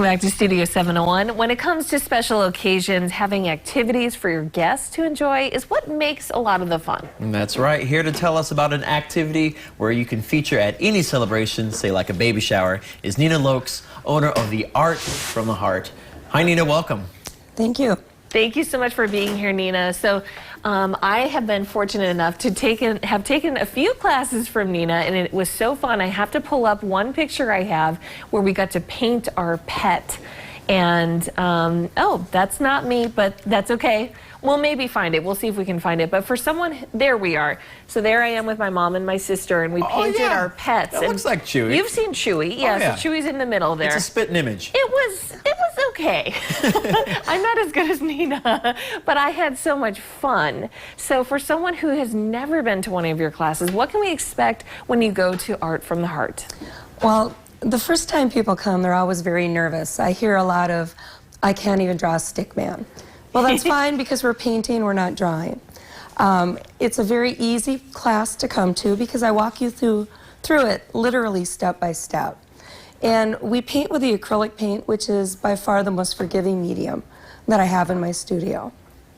Back to Studio 701. When it comes to special occasions, having activities for your guests to enjoy is what makes a lot of the fun. That's right. Here to tell us about an activity where you can feature at any celebration, say like a baby shower, is Nina Lokes, owner of the Art from the Heart. Hi, Nina. Welcome. Thank you. Thank you so much for being here, Nina. So I have been fortunate enough to have taken a few classes from Nina, and it was so fun. I have to pull up one picture I have where we got to paint our pet. And, oh, that's not me, but that's okay. We'll maybe find it. We'll see if we can find it. But for someone, there we are. So there I am with my mom and my sister, and we painted our pets. That looks like Chewy. You've seen Chewy. Yeah, so Chewy's in the middle there. It's a spitting image. It was okay. I'm not as good as Nina, but I had so much fun. So for someone who has never been to one of your classes, what can we expect when you go to Art from the Heart? Well, the first time people come, they're always very nervous. I hear a lot of, I can't even draw a stick man. Well, that's fine because we're painting, we're not drawing. It's a very easy class to come to because I walk you through it literally step by step. And we paint with the acrylic paint, which is by far the most forgiving medium that I have in my studio.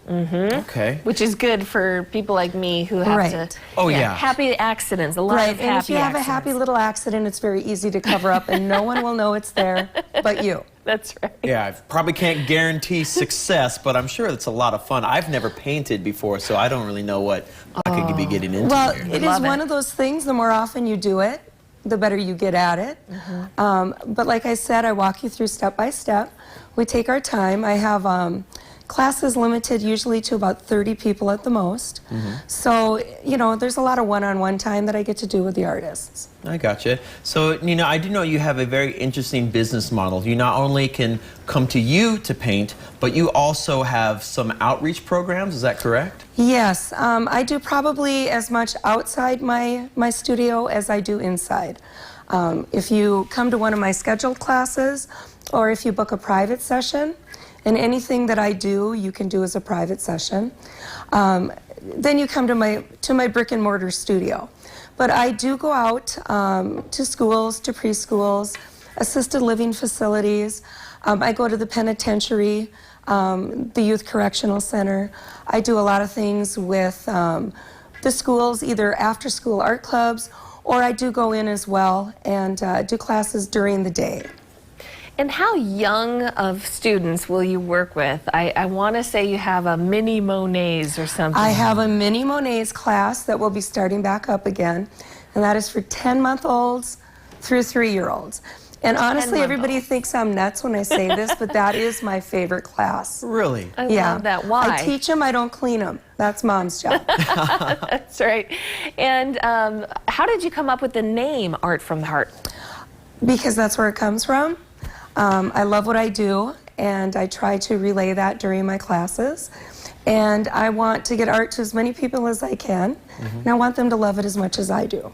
Okay. Which is good for people like me who have to... Oh, yeah. Happy accidents, a lot of happy accidents. And if you have a happy little accident, it's very easy to cover up and no one will know it's there but you. That's right. Yeah, I probably can't guarantee success, but I'm sure it's a lot of fun. I've never painted before, so I don't really know what I could be getting into. Well, here. it is one of those things, the more often you do it, the better you get at it. But like I said, I walk you through step by step. We take our time. I have classes limited usually to about 30 people at the most. So, you know, there's a lot of one-on-one time that I get to do with the artists. I gotcha. So, Nina, I do know you have a very interesting business model. You not only can come to you to paint, but you also have some outreach programs. Is that correct? Yes. I do probably as much outside my studio as I do inside. If you come to one of my scheduled classes, or if you book a private session, and anything that I do, you can do as a private session. Then you come to my brick and mortar studio. But I do go out to schools, to preschools, assisted living facilities. I go to the penitentiary, the youth correctional center. I do a lot of things with the schools, either after school art clubs, or I do go in as well and do classes during the day. And how young of students will you work with? I want to say you have a mini Monets or something. I have a mini Monets class that will be starting back up again, and that is for 10-month-olds through 3-year-olds. And honestly, everybody thinks I'm nuts when I say this, but that is my favorite class. Really? I love that. Why? I teach them, I don't clean them. That's Mom's job. That's right. And how did you come up with the name Art from the Heart? Because that's where it comes from. I love what I do, and I try to relay that during my classes. And I want to get art to as many people as I can, and I want them to love it as much as I do.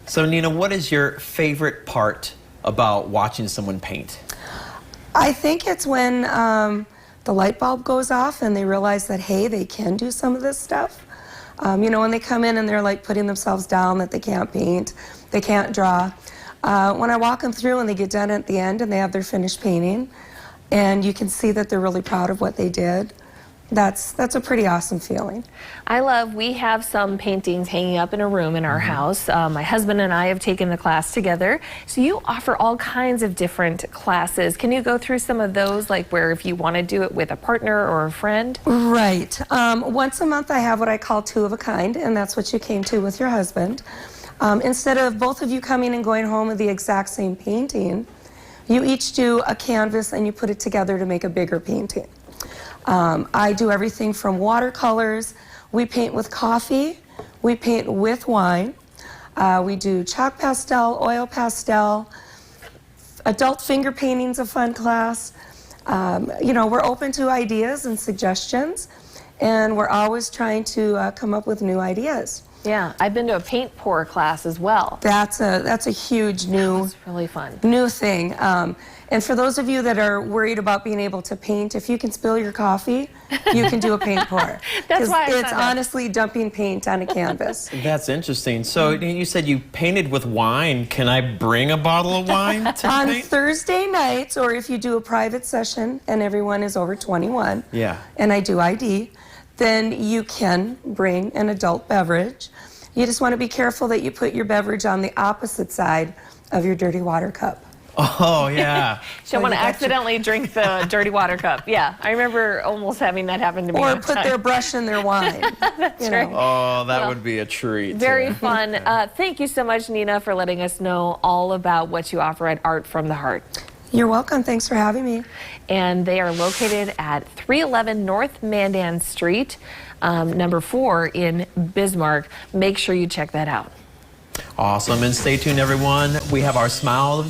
So, Nina, what is your favorite part about watching someone paint? I think it's when the light bulb goes off and they realize that, hey, they can do some of this stuff. You know, when they come in and they're like putting themselves down, that they can't paint, they can't draw. When I walk them through and they get done at the end and they have their finished painting, and you can see that they're really proud of what they did, that's a pretty awesome feeling. We have some paintings hanging up in a room in our house. My husband and I have taken the class together. So you offer all kinds of different classes. Can you go through some of those, like where if you want to do it with a partner or a friend? Right. Once a month I have what I call two of a kind, and that's what you came to with your husband. Instead of both of you coming and going home with the exact same painting, you each do a canvas and you put it together to make a bigger painting. I do everything from watercolors, we paint with coffee, we paint with wine, we do chalk pastel, oil pastel, adult finger painting's a fun class. You know, we're open to ideas and suggestions, and we're always trying to come up with new ideas. Yeah, I've been to a paint pour class as well. That's a huge new It's really fun. thing. And for those of you that are worried about being able to paint, if you can spill your coffee, you can do a paint pour. That's why I it's signed up. honestly dumping paint on a canvas. That's interesting. So you said you painted with wine. Can I bring a bottle of wine to On paint? Thursday nights, or if you do a private session and everyone is over 21, Yeah. and I do ID, then you can bring an adult beverage. You just want to be careful that you put your beverage on the opposite side of your dirty water cup. Oh, yeah. She don't want to you got your- accidentally drink the dirty water cup. Yeah, I remember almost having that happen to me. Or one put time. their brush in their wine. That's right. Oh, that Well, would be a treat. Very fun. Thank you so much, Nina, for letting us know all about what you offer at Art from the Heart. You're welcome. Thanks for having me. And they are located at 311 North Mandan Street, number 4 in Bismarck. Make sure you check that out. Awesome. And stay tuned, everyone. We have our Smile of